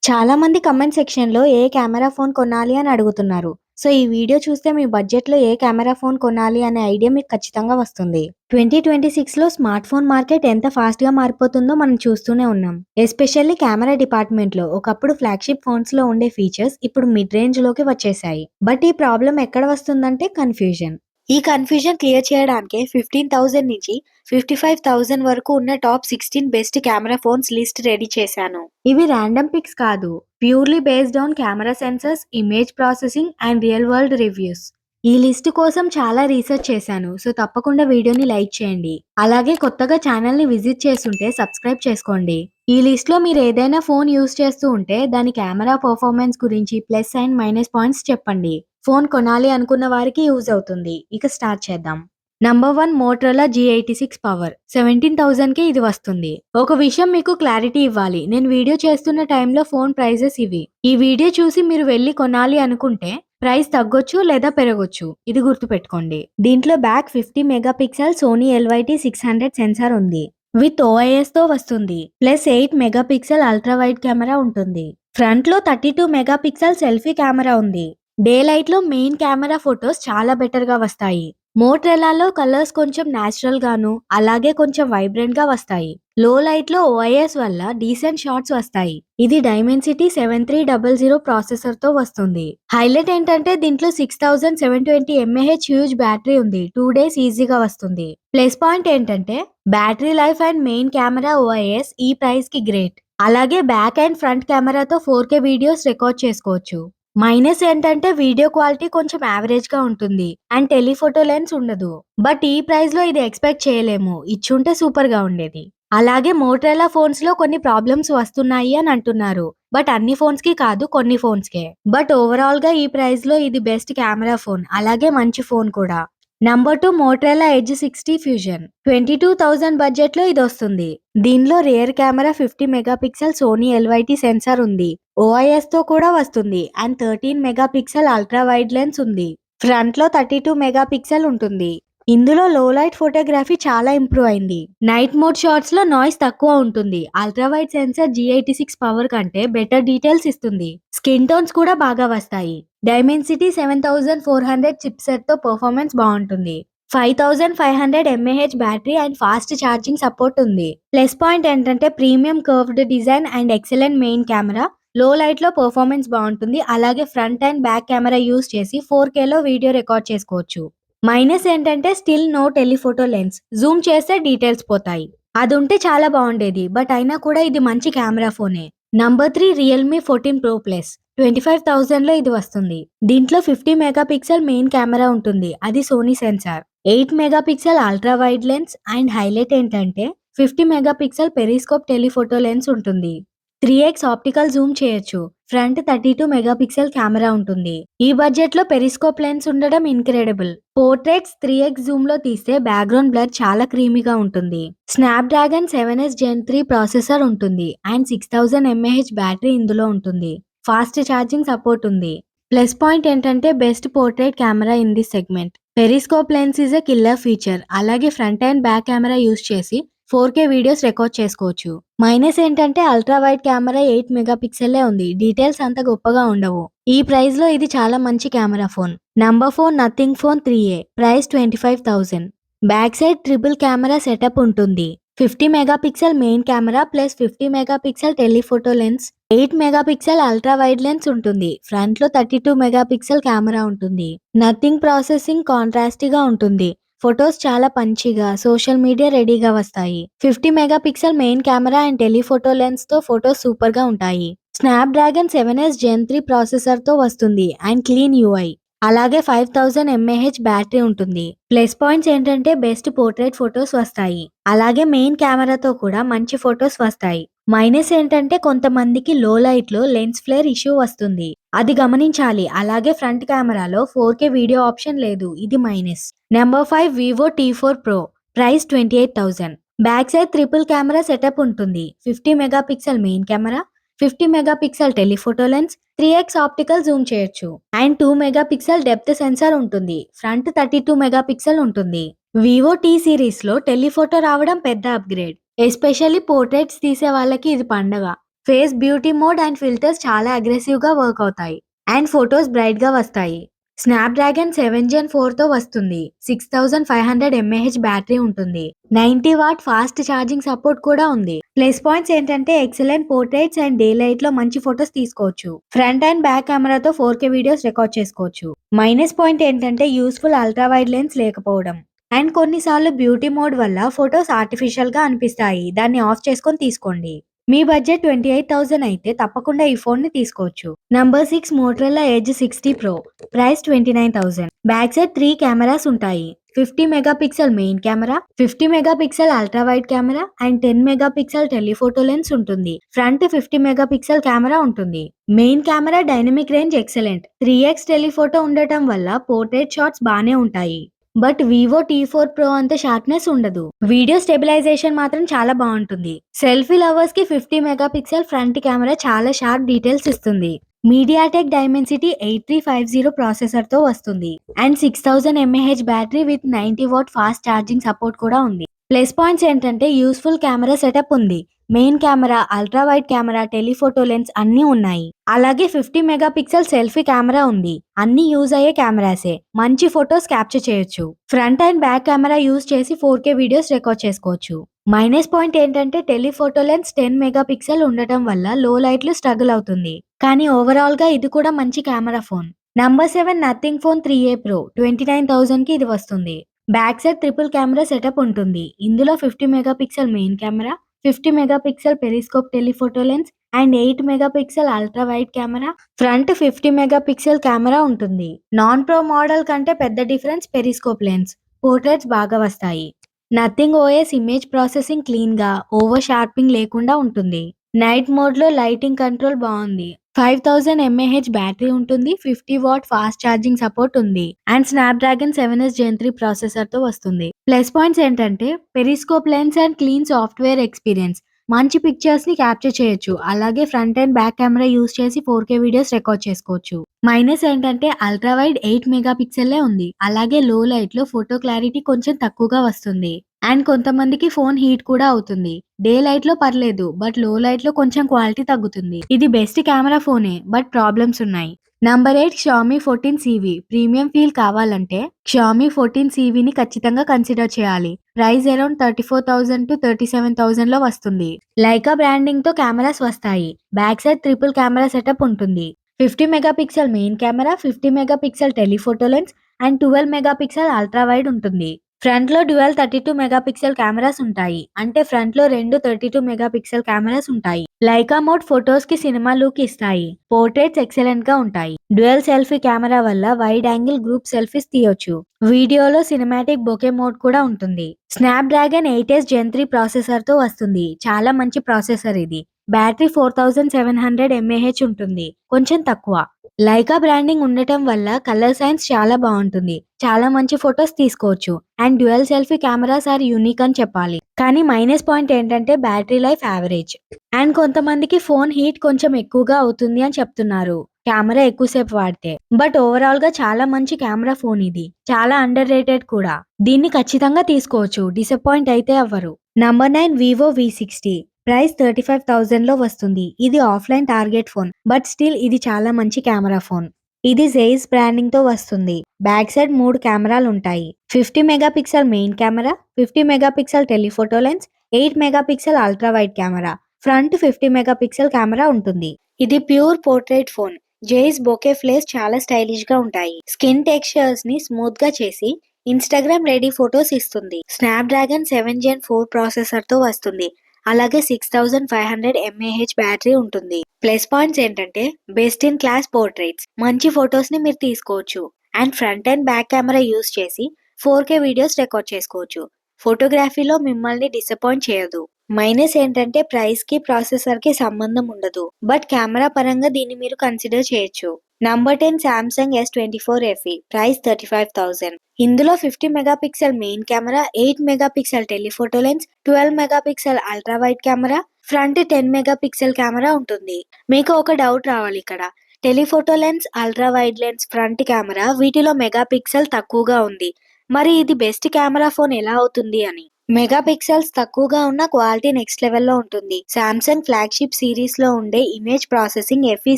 చాలా మంది కామెంట్ సెక్షన్‌లో ఏ కెమెరా ఫోన్ కొనాలి అని అడుగుతున్నారు. సో, ఈ వీడియో చూస్తే మీ బడ్జెట్‌లో ఏ కెమెరా ఫోన్ కొనాలి అనే ఐడియా మీకు ఖచ్చితంగా వస్తుంది. 2026లో స్మార్ట్ ఫోన్ మార్కెట్ ఎంత ఫాస్ట్‌గా మారిపోతుందో మనం చూస్తూనే ఉన్నాం. ఎస్పెషల్లీ కెమెరా డిపార్ట్మెంట్‌లో ఒకప్పుడు ఫ్లాగ్‌షిప్ ఫోన్స్‌లో ఉండే ఫీచర్స్ ఇప్పుడు మిడ్ రేంజ్‌లోకి వచ్చేసాయి. బట్ ఈ ప్రాబ్లమ్ ఎక్కడ వస్తుందంటే కన్‌ఫ్యూజన్. ఈ కన్‌ఫ్యూజన్ క్లియర్ చేయడానికే 15,000 నుంచి 55,000 వరకు ఉన్న top 16 best camera phones list ready చేశాను. ఇవి ర్యాండమ్ పిక్స్ కాదు. Purely based on camera sensors, image processing and real world reviews. ఈ లిస్ట్ కోసం చాలా రీసెర్చ్ చేశాను. సో తప్పకుండా వీడియోని లైక్ చేయండి. అలాగే కొత్తగా ఛానల్‌ని విజిట్ చేసుంటే సబ్స్క్రైబ్ చేసుకోండి. ఈ లిస్ట్‌లో మీరు ఏదైనా ఫోన్ యూజ్ చేస్తూ ఉంటే దాని కెమెరా పర్ఫార్మెన్స్ గురించి ప్లస్ అండ్ మైనస్ పాయింట్స్ చెప్పండి. ఫోన్ కొనాలి అనుకున్న వారికి యూజ్ అవుతుంది. ఇక స్టార్ట్ చేద్దాం. నంబర్ 1 మోటరోలా G86 పవర్ 17,000కి ఇది వస్తుంది. ఒక విషయం మీకు క్లారిటీ ఇవ్వాలి. నేను వీడియో చేస్తున్న టైంలో ఫోన్ ప్రైజెస్ ఇవి. ఈ వీడియో చూసి మీరు వెళ్లి కొనాలి అనుకుంటే ప్రైస్ తగ్గొచ్చు లేదా పెరగొచ్చు. ఇది గుర్తుపెట్టుకోండి. దీంట్లో back 50 megapixel Sony LYT 600 sensor ఉంది. విత్ OISతో వస్తుంది. Plus 8 megapixel ultra wide camera ఉంటుంది. ఫ్రంట్లో 32 మెగాపిక్సెల్ సెల్ఫీ కెమెరా ఉంది. డే లైట్ లో మెయిన్ కెమెరా ఫొటోస్ చాలా బెటర్ గా వస్తాయి. మోటరోలాలో కలర్స్ కొంచెం నేచురల్ గాను అలాగే కొంచెం వైబ్రెంట్ గా వస్తాయి. లో లైట్ లో OIS వల్ల డీసెంట్ షాట్స్ వస్తాయి. ఇది డైమెన్సిటీ 7300 ప్రాసెసర్ తో వస్తుంది. హైలైట్ ఏంటంటే దీంట్లో 6720 mAh హ్యూజ్ బ్యాటరీ ఉంది. 2 డేస్ ఈజీగా వస్తుంది. ప్లస్ పాయింట్ ఏంటంటే battery life and main camera OIS ఈ ప్రైస్ కి గ్రేట్. అలాగే బ్యాక్ అండ్ ఫ్రంట్ కెమెరాతో 4K వీడియోస్ రికార్డ్ చేసుకోవచ్చు. మైనస్ ఏంటంటే వీడియో క్వాలిటీ కొంచెం యావరేజ్ గా ఉంటుంది అండ్ టెలిఫోటో లెన్స్ ఉండదు. బట్ ఈ ప్రైస్ లో ఇది ఎక్స్పెక్ట్ చేయలేము. ఇచ్చుంటే సూపర్ గా ఉండేది. అలాగే మోటరోలా ఫోన్స్ లో కొన్ని ప్రాబ్లమ్స్ వస్తున్నాయి అని అంటున్నారు. బట్ అన్ని ఫోన్స్ కి కాదు, కొన్ని ఫోన్స్ కే. బట్ ఓవరాల్ గా ఈ ప్రైస్ లో ఇది బెస్ట్ కెమెరా ఫోన్, అలాగే మంచి ఫోన్ కూడా. Number 2 Motorola Edge 60 Fusion 22,000 budget లో ఇది వస్తుంది. దీనిలో rear camera 50 megapixel Sony LYT sensor ఉంది. OIS తో కూడా వస్తుంది and 13 megapixel ultra wide lens ఉంది. ఫ్రంట్ లో 32 మెగాపిక్సెల్ ఉంటుంది. ఇందులో లో లైట్ ఫోటోగ్రఫీ చాలా ఇంప్రూవ్ అయింది. నైట్ మోడ్ షాట్స్ లో నాయిస్ తక్కువ ఉంటుంది. Ultra wide sensor G86 power కంటే బెటర్ డీటెయిల్స్ ఇస్తుంది. స్కిన్ టోన్స్ కూడా బాగా వస్తాయి. డైమెన్సిటీ 7400 చిప్సెట్ తో పర్ఫార్మెన్స్ బాగుంటుంది. 5500 mAh battery and fast charging support ఉంది. ప్లస్ పాయింట్ ఏంటంటే premium curved design and excellent main camera. Low light లో పర్ఫార్మెన్స్ బాగుంటుంది. అలాగే front and back camera use చేసి 4K లో వీడియో రికార్డ్ చేసుకోవచ్చు. మైనస్ ఏంటంటే still no telephoto lens. Zoom చేస్తే డీటెయిల్స్ పోతాయి. అది ఉంటే చాలా బాగుండేది. బట్ అయినా కూడా ఇది మంచి కెమెరా ఫోనే. నంబర్ 3 రియల్మీ 14 Pro Plus 25,000లో ఇది వస్తుంది. దీంట్లో 50 మెగాపిక్సెల్ మెయిన్ కెమెరా ఉంటుంది. అది Sony sensor. 8 megapixel ultra wide lens and highlight ఏంటంటే 50 మెగాపిక్సెల్ పెరిస్కోప్ టెలిఫోటో లెన్స్ ఉంటుంది. 3x ఆప్టికల్ జూమ్ చేయొచ్చు. ఫ్రంట్ 32 మెగాపిక్సెల్ కెమెరా ఉంటుంది. ఈ బడ్జెట్ లో పెరిస్కోప్ లెన్స్ ఉండడం ఇన్క్రెడిబుల్. పోర్ట్రేట్స్ 3x జూమ్ లో తీస్తే బ్యాక్గ్రౌండ్ బ్లర్ చాలా క్రీమీగా ఉంటుంది. స్నాప్డ్రాగన్ 7s Gen 3 ప్రాసెసర్ ఉంటుంది అండ్ 6000 mAh బ్యాటరీ ఇందులో ఉంటుంది. ఫాస్ట్ ఛార్జింగ్ సపోర్ట్ ఉంది. ప్లస్ పాయింట్ ఏంటంటే best portrait camera in this segment. Periscope lens is a killer feature. అలాగే front and back camera use చేసి 4K వీడియోస్ రికార్డ్ చేసుకోవచ్చు. Minus ఏంటంటే ultra wide camera 8 మెగాపిక్సెల్లే ఉంది. డీటెయిల్స్ అంత గొప్పగా ఉండవు. ఈ ప్రైస్ లో ఇది చాలా మంచి camera phone. Number 4 nothing phone 3A price 25,000. Back side triple camera setup ఉంటుంది. 50 megapixel main camera plus 50 megapixel telephoto lens, 8 megapixel ultra wide lens ఉంటుంది. ఫ్రంట్ లో 32 మెగాపిక్సెల్ కెమెరా ఉంటుంది. నథింగ్ ప్రాసెసింగ్ కాంట్రాస్టీగా ఉంటుంది. ఫొటోస్ చాలా పంచిగా సోషల్ మీడియా రెడీగా వస్తాయి. 50 megapixel main camera and telephoto lens తో photos super గా ఉంటాయి. స్నాప్డ్రాగన్ 7s Gen 3 ప్రాసెసర్ తో వస్తుంది అండ్ క్లీన్ UI. అలాగే 5000 mAh బ్యాటరీ ఉంటుంది. ప్లస్ పాయింట్స్ ఏంటంటే బెస్ట్ పోర్ట్రేట్ ఫొటోస్ వస్తాయి. అలాగే మెయిన్ కెమెరాతో కూడా మంచి ఫొటోస్ వస్తాయి. మైనస్ ఏంటంటే కొంతమందికి లో లైట్ లో లెన్స్ ఫ్లేర్ ఇష్యూ వస్తుంది. అది గమనించాలి. అలాగే ఫ్రంట్ కెమెరాలో 4K వీడియో ఆప్షన్ లేదు. ఇది minus. Number 5 Vivo T4 Pro price 28,000. Back side triple camera setup ఉంటుంది. 50 megapixel main camera, 50 megapixel telephoto lens, 3x optical zoom చేయొచ్చు అండ్ 2 మెగాపిక్సెల్ డెప్త్ సెన్సార్ ఉంటుంది. ఫ్రంట్ 32 మెగాపిక్సెల్ ఉంటుంది. వివో T సిరీస్ లో telephoto రావడం పెద్ద upgrade. Especially portraits తీసే వాళ్ళకి ఇది పండగ. Face beauty mode and filters చాలా అగ్రెసివ్‌గా వర్క్ అవుతాయి. అండ్ ఫోటోస్ బ్రైట్‌గా వస్తాయి. స్నాప్‌డ్రాగన్ 7 జెన్ 4తో వస్తుంది. 6500 ఎంఏహెచ్ బ్యాటరీ ఉంటుంది. 90 వాట్ ఫాస్ట్ ఛార్జింగ్ సపోర్ట్ కూడా ఉంది. ప్లస్ పాయింట్స్ ఏంటంటే ఎక్సలెంట్ పోర్ట్రైట్స్ అండ్ డే లైట్‌లో మంచి ఫోటోస్ తీసుకోవచ్చు. ఫ్రంట్ అండ్ బ్యాక్ కెమెరాతో 4K వీడియోస్ రికార్డ్ చేసుకోవచ్చు. మైనస్ పాయింట్ ఏంటంటే యూజ్‌ఫుల్ అల్ట్రా వైడ్ లెన్స్ లేకపోవడం. అండ్ కొన్నిసార్లు బ్యూటీ మోడ్ వల్ల ఫోటోస్ ఆర్టిఫిషియల్‌గా అనిపిస్తాయి. దాన్ని ఆఫ్ చేసుకొని తీసుకోండి. మీ బడ్జెట్ 28,000 అయితే తప్పకుండా ఈ ఫోన్‌ని తీసుకోవచ్చు. Number 6 Motorola Edge 60 pro. Price 29,000. Back side 3 cameras ఉంటాయి. 50 megapixel main camera, 50 megapixel ultra wide camera and 10 megapixel telephoto lens ఉంటుంది. ఫ్రంట్ 50 మెగాపిక్సెల్ కెమెరా ఉంటుంది. Main camera dynamic range excellent. 3x telephoto ఉండటం వల్ల పోర్ట్రేట్ షాట్స్ బానే ఉంటాయి. But Vivo T4 pro అంత sharpness ఉండదు. Video stabilisation మాత్రం చాలా బాగుంటుంది. సెల్ఫీ లవర్స్ కి 50 మెగాపిక్సెల్ ఫ్రంట్ కెమెరా చాలా షార్ప్ డీటెయిల్స్ ఇస్తుంది. మీడియాటెక్ డైమెన్సిటీ 8350 ప్రాసెసర్ తో వస్తుంది. And 6000 mAh battery with 90 what fast charging support కూడా ఉంది. ప్లస్ పాయింట్స్ ఏంటంటే యూస్ఫుల్ కెమెరా సెటప్ ఉంది. Main camera, ultra wide camera, telephoto lens అన్నీ ఉన్నాయి. అలాగే 50 మెగాపిక్సెల్ సెల్ఫీ కెమెరా ఉంది. అన్ని యూజ్ అయ్యే కెమెరాసే. మంచి ఫొటోస్ క్యాప్చర్ చేయొచ్చు. Front and back camera use చేసి 4K వీడియోస్ రికార్డ్ చేసుకోవచ్చు. మైనస్ పాయింట్ ఏంటంటే టెలిఫోటో లెన్స్ 10 మెగాపిక్సెల్ ఉండటం వల్ల లో లైట్ లో స్ట్రగుల్ అవుతుంది. కానీ ఓవరాల్ గా ఇది కూడా మంచి camera phone. Number 7 nothing phone 3A pro. 29,000 కి ఇది వస్తుంది. Back side triple camera setup ఉంటుంది. ఇందులో 50 megapixel main camera, 50 megapixel periscope telephoto lens and 8 megapixel ultra wide camera, front 50 megapixel camera ఉంటుంది. నాన్ ప్రో మోడల్ కంటే పెద్ద డిఫరెన్స్ పెరిస్కోప్ లెన్స్. పోర్ట్రేట్స్ బాగా వస్తాయి. Nothing OS image processing clean గా, over షార్పింగ్ లేకుండా ఉంటుంది. నైట్ మోడ్ లో లైటింగ్ కంట్రోల్ బాగుంది. 5000 ఎంఏహెచ్ బ్యాటరీ ఉంటుంది. 50 వాట్ ఫాస్ట్ ఛార్జింగ్ సపోర్ట్ ఉంది. And Snapdragon 7s Gen 3 processor తో వస్తుంది. ప్లస్ పాయింట్స్ ఏంటంటే periscope lens and clean software experience. మంచి పిక్చర్స్ ని క్యాప్చర్ చేయొచ్చు. అలాగే front and back camera use చేసి 4K వీడియోస్ రికార్డ్ చేసుకోవచ్చు. మైనస్ ఏంటంటే అల్ట్రా వైడ్ 8 మెగాపిక్సెల్లే ఉంది. అలాగే లో లైట్ లో ఫోటో క్లారిటీ కొంచెం తక్కువగా వస్తుంది. అండ్ కొంతమందికి ఫోన్ హీట్ కూడా అవుతుంది. డే లైట్ లో పర్లేదు, బట్ లో లైట్ లో కొంచెం క్వాలిటీ తగ్గుతుంది. ఇది బెస్ట్ కెమెరా ఫోనే, బట్ ప్రాబ్లమ్స్ ఉన్నాయి. Number 8 Xiaomi 14CV. Premium feel కావాలంటే Xiaomi 14CVని ఖచ్చితంగా కన్సిడర్ చేయాలి. ప్రైస్ అరౌండ్ 34,000 to 37,000 లో వస్తుంది. లైకా బ్రాండింగ్ తో కెమెరాస్ వస్తాయి. Back side triple camera setup ఉంటుంది. 50 megapixel main camera, 50 megapixel telephoto lens and 12 megapixel ultra wide ఉంటుంది. ఫ్రంట్ లో డ్యూయల్ 32 మెగాపిక్సెల్ కెమెరాస్ ఉంటాయి. అంటే ఫ్రంట్ లో 2 32 మెగాపిక్సెల్ కెమెరాస్ ఉంటాయి. లైకా మోడ్ ఫొటోస్ కి సినిమా లుక్ ఇస్తాయి. పోర్ట్రేట్స్ ఎక్సలెంట్ గా ఉంటాయి. డ్యూయల్ సెల్ఫీ కెమెరా వల్ల వైడ్ యాంగిల్ గ్రూప్ సెల్ఫీస్ తీయొచ్చు. వీడియోలో సినిమాటిక్ బొకే మోడ్ కూడా ఉంటుంది. స్నాప్డ్రాగన్ 8s జెన్ 3 ప్రాసెసర్ తో వస్తుంది. చాలా మంచి ప్రాసెసర్ ఇది. బ్యాటరీ 4700 ఎంఏహెచ్ ఉంటుంది. కొంచెం తక్కువ. లైకా బ్రాండింగ్ ఉండటం వల్ల కలర్ సైన్స్ చాలా బాగుంటుంది. చాలా మంచి ఫొటోస్ తీసుకోవచ్చు. And dual selfie cameras are unique అని చెప్పాలి. కానీ మైనస్ పాయింట్ ఏంటంటే బ్యాటరీ లైఫ్ యావరేజ్. అండ్ కొంతమందికి ఫోన్ హీట్ కొంచెం ఎక్కువగా అవుతుంది అని చెప్తున్నారు కెమెరా ఎక్కువసేపు వాడితే. బట్ ఓవరాల్ గా చాలా మంచి కెమెరా ఫోన్ ఇది. చాలా అండర్ రేటెడ్ కూడా. దీన్ని ఖచ్చితంగా తీసుకోవచ్చు. డిసప్పాయింట్ అయితే అవ్వరు. Number 9 Vivo V60. ప్రైస్ 35,000 లో వస్తుంది. ఇది offline target phone, but still ఇది చాలా మంచి కెమెరా ఫోన్. ఇది జెయిస్ బ్రాండింగ్ తో వస్తుంది. బ్యాక్ సైడ్ 3 కెమెరాలు ఉంటాయి. 50 megapixel main camera, 50 megapixel telephoto lens, 8 megapixel ultra wide camera, front 50 megapixel camera ఉంటుంది. ఇది pure portrait phone. Zeiss bokeh flares చాలా స్టైలిష్ గా ఉంటాయి. స్కిన్ టెక్స్చర్స్ ని స్మూత్ గా చేసి ఇన్స్టాగ్రామ్ రెడీ ఫొటోస్ ఇస్తుంది. స్నాప్డ్రాగన్ 7 జెన్ 4 ప్రాసెసర్ తో వస్తుంది. అలాగే 6500 ఎంఏహెచ్ బ్యాటరీ ఉంటుంది. ప్లస్ పాయింట్స్ ఏంటంటే బెస్ట్ ఇన్ క్లాస్ పోర్ట్రేట్స్. మంచి ఫొటోస్ ని మీరు తీసుకోవచ్చు. And front and back camera use చేసి 4K వీడియోస్ రికార్డ్ చేసుకోవచ్చు. ఫోటోగ్రఫీలో మిమ్మల్ని డిసప్పాయింట్ చేయదు. మైనస్ ఏంటంటే ప్రైస్ కి ప్రాసెసర్ కి సంబంధం ఉండదు. బట్ కెమెరా పరంగా దీన్ని మీరు కన్సిడర్ చేయొచ్చు. Number 10 Samsung S24 FE. Price 35,000. ఇందులో 50 megapixel main camera, 8 megapixel telephoto lens, 12 megapixel ultra wide camera, front 10 megapixel camera ఉంటుంది. మీకు ఒక డౌట్ రావాలి ఇక్కడ. Telephoto lens, ultra wide lens, front camera వీటిలో మెగాపిక్సెల్ తక్కువగా ఉంది. మరి ఇది బెస్ట్ కెమెరా ఫోన్ ఎలా అవుతుంది అని. మెగా పిక్సెల్స్ తక్కువగా ఉన్న క్వాలిటీ నెక్స్ట్ లెవెల్లో ఉంటుంది. సామ్సంగ్ ఫ్లాగ్షిప్ సిరీస్ లో ఉండే ఇమేజ్ ప్రాసెసింగ్ ఎఫ్ఈ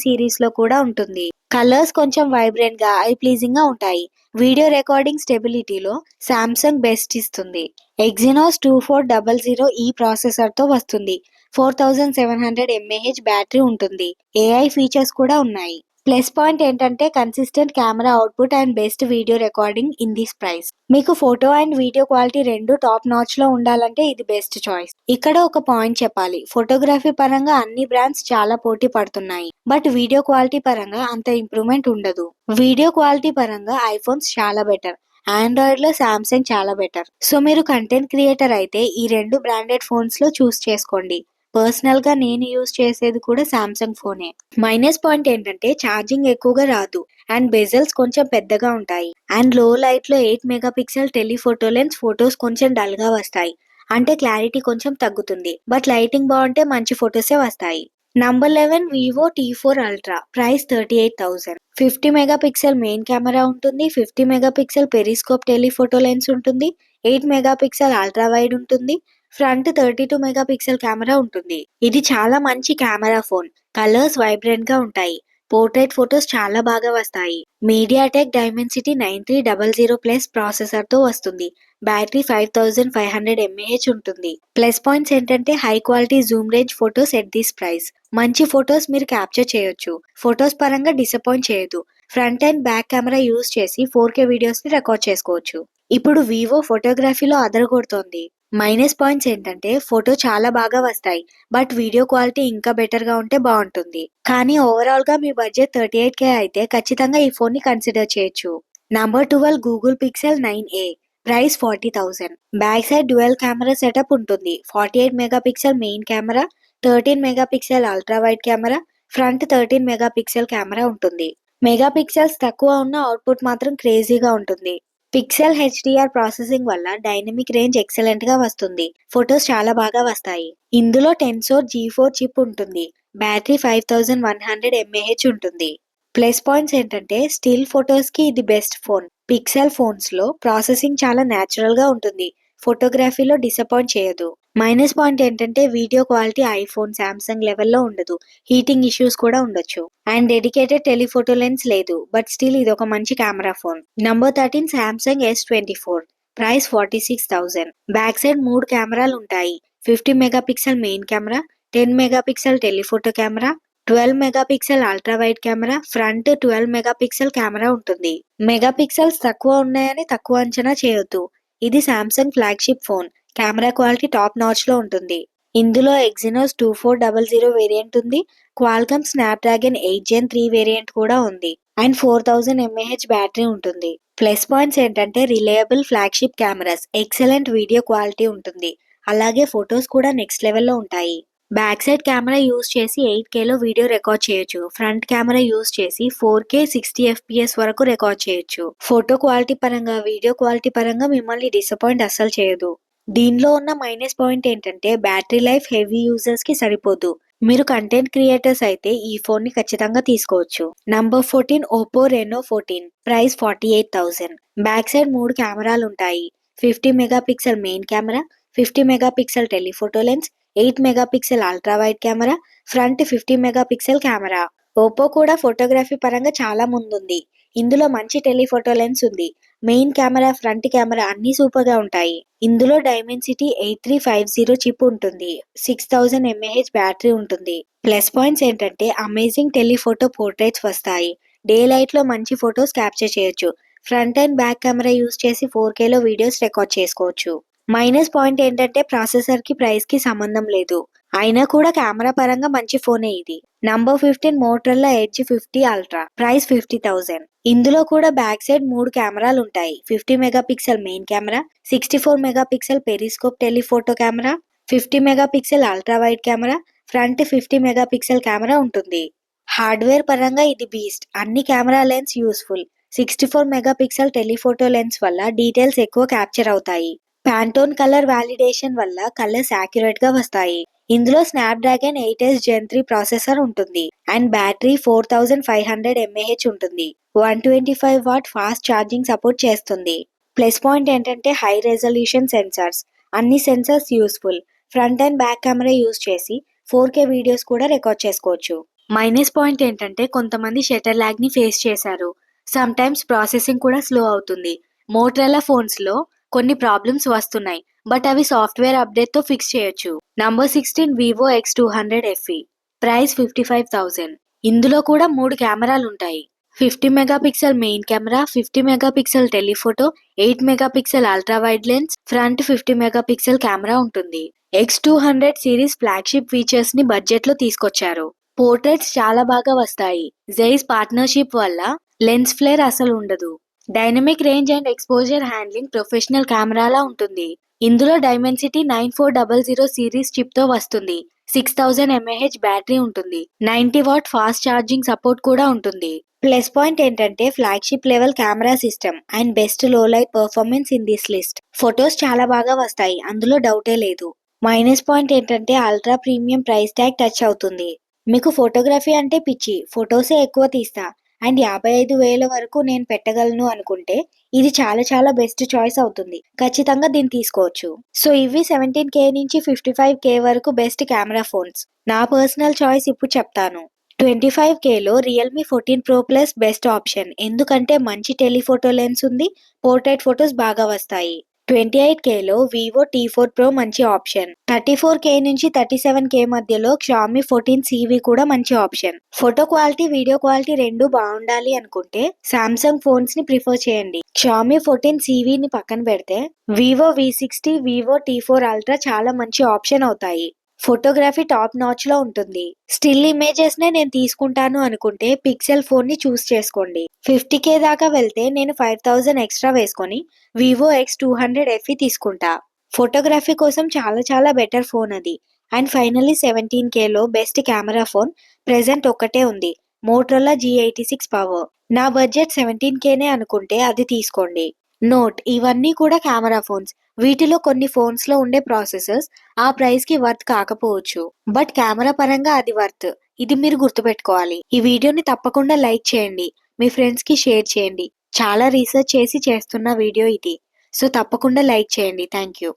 సిరీస్ లో కూడా ఉంటుంది. కలర్స్ కొంచెం వైబ్రెంట్ గా ఐ ప్లీజింగ్ గా ఉంటాయి. వీడియో రికార్డింగ్ స్టెబిలిటీలో సామ్సంగ్ బెస్ట్ ఇస్తుంది. ఎగ్జినోస్ 2400 ఈ ప్రాసెసర్ తో వస్తుంది. 4700 mAh బ్యాటరీ ఉంటుంది. ఏఐ ఫీచర్స్ కూడా ఉన్నాయి. ప్లస్ పాయింట్ ఏంటంటే consistent camera output and best video recording in this price. మీకు ఫోటో అండ్ వీడియో క్వాలిటీ రెండు టాప్ నాచ్ లో ఉండాలంటే ఇది బెస్ట్ చాయిస్. ఇక్కడ ఒక పాయింట్ చెప్పాలి, ఫోటోగ్రఫీ పరంగా అన్ని బ్రాండ్స్ చాలా పోటీ పడుతున్నాయి. బట్ వీడియో క్వాలిటీ పరంగా అంత ఇంప్రూవ్మెంట్ ఉండదు. వీడియో క్వాలిటీ పరంగా ఐఫోన్స్ చాలా బెటర్. ఆండ్రాయిడ్ లో సామ్సంగ్ చాలా బెటర్. సో మీరు కంటెంట్ క్రియేటర్ అయితే ఈ రెండు బ్రాండెడ్ ఫోన్స్ లో చూస్ చేసుకోండి. పర్సనల్ గా నేను యూజ్ చేసేది కూడా సామ్సంగ్ ఫోనే. మైనస్ పాయింట్ ఏంటంటే ఛార్జింగ్ ఎక్కువగా రాదు అండ్ బెజల్స్ కొంచెం పెద్దగా ఉంటాయి. అండ్ లో లైట్ లో 8 మెగాపిక్సెల్ టెలిఫోటో లెన్స్ ఫొటోస్ కొంచెం డల్ గా వస్తాయి. అంటే క్లారిటీ కొంచెం తగ్గుతుంది. బట్ లైటింగ్ బాగుంటే మంచి ఫొటోసే వస్తాయి. Number 11 Vivo T4 ultra, price 38,000. 50 megapixel main camera ఉంటుంది. 50 మెగాపిక్సెల్ పెరిస్కోప్ టెలిఫోటో లెన్స్ ఉంటుంది. 8 మెగాపిక్సెల్ అల్ట్రా వైడ్ ఉంటుంది. ఫ్రంట్ 32 మెగాపిక్సెల్ కెమెరా ఉంటుంది. ఇది చాలా మంచి కెమెరా ఫోన్. కలర్స్ వైబ్రెంట్ గా ఉంటాయి. పోర్ట్రేట్ ఫొటోస్ చాలా బాగా వస్తాయి. మీడియాటెక్ డైమెన్సిటీ 9300 ప్లస్ ప్రాసెసర్ తో వస్తుంది. బ్యాటరీ 5500 mAh ఉంటుంది. ప్లస్ పాయింట్స్ ఏంటంటే high quality Zoom range photos at this price. మంచి ఫొటోస్ మీరు క్యాప్చర్ చేయొచ్చు. ఫొటోస్ పరంగా డిసప్పాయింట్ చేయదు. Front and back camera use చేసి 4K వీడియోస్ ని రికార్డ్ చేసుకోవచ్చు. ఇప్పుడు వివో ఫోటోగ్రఫీలో అదరగొడుతోంది. మైనస్ పాయింట్స్ ఏంటంటే ఫోటో చాలా బాగా వస్తాయి. బట్ వీడియో క్వాలిటీ ఇంకా బెటర్ గా ఉంటే బాగుంటుంది. కానీ ఓవరాల్ గా మీ బడ్జెట్ 38K అయితే ఖచ్చితంగా ఈ ఫోన్ ని కన్సిడర్ చేయొచ్చు. Number 12 Google pixel 9a, price 40,000. Back side dual camera setup ఉంటుంది. 48 megapixel main camera, 13 megapixel ultra wide camera, front 13 megapixel camera ఉంటుంది. మెగాపిక్సెల్స్ తక్కువ ఉన్న అవుట్పుట్ మాత్రం క్రేజీగా ఉంటుంది. పిక్సెల్ హెచ్డిఆర్ ప్రాసెసింగ్ వల్ల డైనమిక్ రేంజ్ ఎక్సలెంట్ గా వస్తుంది. ఫొటోస్ చాలా బాగా వస్తాయి. ఇందులో టెన్సోర్ G4 చిప్ ఉంటుంది. బ్యాటరీ 5100 mAh ఉంటుంది. ప్లస్ పాయింట్స్ ఏంటంటే స్టిల్ ఫొటోస్ కి ఇది బెస్ట్ ఫోన్. పిక్సెల్ ఫోన్స్ లో ప్రాసెసింగ్ చాలా న్యాచురల్ గా ఉంటుంది. ఫోటోగ్రఫీలో డిసప్పాయింట్ చేయదు. మైనస్ పాయింట్ ఏంటంటే వీడియో క్వాలిటీ ఐఫోన్, సామ్సంగ్ లెవెల్లో ఉండదు. హీటింగ్ ఇష్యూస్ కూడా ఉండొచ్చు. అండ్ డెడికేటెడ్ టెలిఫోటో లెన్స్ లేదు. బట్ స్టిల్ ఇది ఒక మంచి camera phone. Number 13 Samsung S24, price 46,000. Back side 3 కెమెరాలు ఉంటాయి. 50 megapixel main camera, 10 megapixel telephoto camera, 12 megapixel ultra wide camera, front 12 megapixel camera ఉంటుంది. మెగాపిక్సెల్స్ తక్కువ ఉన్నాయని తక్కువ అంచనా చేయొద్దు. ఇది Samsung flagship phone. Camera quality top notch లో ఉంటుంది. ఇందులో ఎగ్జినోస్ 2400 వేరియంట్ ఉంది. క్వాల్కమ్ స్నాప్డ్రాగన్ 8 Gen 3 వేరియంట్ కూడా ఉంది. అండ్ 4000 mAh బ్యాటరీ ఉంటుంది. ప్లస్ పాయింట్స్ ఏంటంటే reliable flagship cameras, excellent video quality ఉంటుంది. అలాగే ఫొటోస్ కూడా నెక్స్ట్ లెవెల్లో ఉంటాయి. బ్యాక్ సైడ్ కెమెరా యూజ్ చేసి 8K లో వీడియో రికార్డ్ చేయొచ్చు. ఫ్రంట్ కెమెరా యూజ్ చేసి 4K 60 FPS వరకు రికార్డ్ చేయొచ్చు. ఫోటో క్వాలిటీ పరంగా, వీడియో క్వాలిటీ పరంగా మిమ్మల్ని డిసప్పాయింట్ అస్సలు చేయదు. దీనిలో ఉన్న మైనస్ పాయింట్ ఏంటంటే బ్యాటరీ లైఫ్ హెవీ యూజర్స్ కి సరిపోదు. మీరు కంటెంట్ క్రియేటర్స్ అయితే ఈ ఫోన్ ని ఖచ్చితంగా తీసుకోవచ్చు. Number 14 Oppo Renault 14, price 48,000. Back side 3 కెమెరాలు ఉంటాయి. 50 megapixel main camera, 50 megapixel telephoto lens, 8 megapixel ultra wide camera, front 50 megapixel camera. Oppo కూడా ఫోటోగ్రఫీ పరంగా చాలా ముందుంది. ఇందులో మంచి టెలిఫోటో లెన్స్ ఉంది. మెయిన్ కెమెరా, ఫ్రంట్ కెమెరా అన్ని సూపర్ గా ఉంటాయి. ఇందులో డైమెన్సిటీ 8350 చిప్ ఉంటుంది. 6000 mAh బ్యాటరీ ఉంటుంది. ప్లస్ పాయింట్స్ ఏంటంటే అమేజింగ్ టెలిఫోటో పోర్ట్రేట్స్ వస్తాయి. డే లైట్ లో మంచి ఫొటోస్ క్యాప్చర్ చేయొచ్చు. Front and back camera use చేసి 4K లో వీడియోస్ రికార్డ్ చేసుకోవచ్చు. మైనస్ పాయింట్ ఏంటంటే ప్రాసెసర్ కి ప్రైస్ కి సంబంధం లేదు. అయినా కూడా కెమెరా పరంగా మంచి ఫోనే ఇది. Number 15 Motorola edge 50 ultra, price 50,000. ఇందులో కూడా బ్యాక్ సైడ్ 3 కెమెరాలు ఉంటాయి. 50 megapixel main camera, 64 megapixel periscope telephoto camera, 50 megapixel ultra wide camera, front 50 megapixel camera ఉంటుంది. హార్డ్వేర్ పరంగా ఇది బీస్ట్. అన్ని camera lens useful. 64 megapixel telephoto lens వల్ల డీటెయిల్స్ ఎక్కువ క్యాప్చర్ అవుతాయి. ప్యాంటోన్ కలర్ వాలిడేషన్ వల్ల కలర్స్ యాక్యురేట్ గా వస్తాయి. ఇందులో స్నాప్డ్రాగన్ 8s Gen 3 ప్రాసెసర్ ఉంటుంది. అండ్ బ్యాటరీ 4500 mAh ఉంటుంది. 125 వాట్ ఫాస్ట్ ఛార్జింగ్ సపోర్ట్ చేస్తుంది. ప్లస్ పాయింట్ ఏంటంటే హై రెజల్యూషన్ సెన్సార్స్. అన్ని sensors useful. Front and back camera use చేసి 4K వీడియోస్ కూడా రికార్డ్ చేసుకోవచ్చు. మైనస్ పాయింట్ ఏంటంటే కొంతమంది షట్టర్ ల్యాగ్ ని ఫేస్ చేశారు. సమ్ టైమ్స్ ప్రాసెసింగ్ కూడా స్లో అవుతుంది. మోటరోలా ఫోన్స్ లో కొన్ని ప్రాబ్లమ్స్ వస్తున్నాయి, బట్ అవి సాఫ్ట్వేర్ అప్డేట్ తో ఫిక్స్ చేయొచ్చు. Number 16 Vivo X200 FE. Price 55,000. ఇందులో కూడా 3 కెమెరాలు ఉంటాయి. 50 megapixel main camera, 50 megapixel telephoto, 8 megapixel ultra wide lens, front 50 megapixel camera ఉంటుంది. X200 సిరీస్ ఫ్లాగ్షిప్ ఫీచర్స్ ని బడ్జెట్ లో తీసుకొచ్చారు. పోర్ట్రేట్స్ చాలా బాగా వస్తాయి. జైస్ పార్ట్నర్షిప్ వల్ల లెన్స్ ఫ్లేర్ అసలు ఉండదు. Dynamic range and exposure handling professional కెమెరాలా ఉంటుంది. ఇందులో డైమెన్సిటీ 9400 సిరీస్ చిప్ తో వస్తుంది. 6000 mAh బ్యాటరీ ఉంటుంది. 90 వాట్ ఫాస్ట్ ఛార్జింగ్ సపోర్ట్ కూడా ఉంటుంది. ప్లస్ పాయింట్ ఏంటంటే flagship level camera system and best low light performance in this list. Photos చాలా బాగా వస్తాయి, అందులో డౌటే లేదు. మైనస్ పాయింట్ ఏంటంటే ultra premium price tag touch అవుతుంది. మీకు ఫోటోగ్రఫీ అంటే పిచ్చి, ఫొటోసే ఎక్కువ తీస్తా అండ్ 55,000 వరకు నేను పెట్టగలను అనుకుంటే ఇది చాలా చాలా బెస్ట్ చాయిస్ అవుతుంది. ఖచ్చితంగా దీన్ని తీసుకోవచ్చు. సో ఇవి 17K నుంచి 55K వరకు బెస్ట్ కెమెరా ఫోన్స్. నా పర్సనల్ చాయిస్ ఇప్పుడు చెప్తాను. 25Kలో Realme 14 Pro Plus best option, ఎందుకంటే మంచి టెలిఫోటో లెన్స్ ఉంది, పోర్ట్రైట్ ఫొటోస్ బాగా వస్తాయి. 28Kలో వివో T4 Pro మంచి ఆప్షన్. 34K నుంచి 37K మధ్యలో Xiaomi 14CV కూడా మంచి ఆప్షన్. ఫోటో క్వాలిటీ, వీడియో క్వాలిటీ రెండు బాగుండాలి అనుకుంటే సామ్సంగ్ ఫోన్స్ ని ప్రిఫర్ చేయండి. Xiaomi 14CV ని పక్కన పెడితే Vivo V60, Vivo T4 Ultra చాలా మంచి ఆప్షన్ అవుతాయి. ఫోటోగ్రఫీ టాప్ నాచ్ లో ఉంటుంది. స్టిల్ ఇమేజెస్ నే నేను తీసుకుంటాను అనుకుంటే పిక్సెల్ ఫోన్ ని చూస్ చేసుకోండి. 50K దాకా వెళ్తే నేను 5,000 ఎక్స్ట్రా వేసుకొని వివో X200 FE తీసుకుంటా. ఫోటోగ్రఫీ కోసం చాలా చాలా బెటర్ ఫోన్ అది. అండ్ ఫైనల్లీ 17Kలో బెస్ట్ కెమెరా ఫోన్ ప్రెజెంట్ ఒక్కటే ఉంది, మోటరోలా G86 పవర్. నా బడ్జెట్ 17Kనే అనుకుంటే అది తీసుకోండి. నోట్, ఇవన్నీ కూడా కెమెరా ఫోన్స్. వీటిలో కొన్ని ఫోన్స్ లో ఉండే ప్రాసెసర్స్ ఆ ప్రైస్ కి వర్త్ కాకపోవచ్చు, బట్ కెమెరా పరంగా అది వర్త్. ఇది మీరు గుర్తుపెట్టుకోవాలి. ఈ వీడియోని తప్పకుండా లైక్ చేయండి, మీ ఫ్రెండ్స్ కి షేర్ చేయండి. చాలా రీసెర్చ్ చేసి చేస్తున్న వీడియో ఇది, సో తప్పకుండా లైక్ చేయండి. Thank you.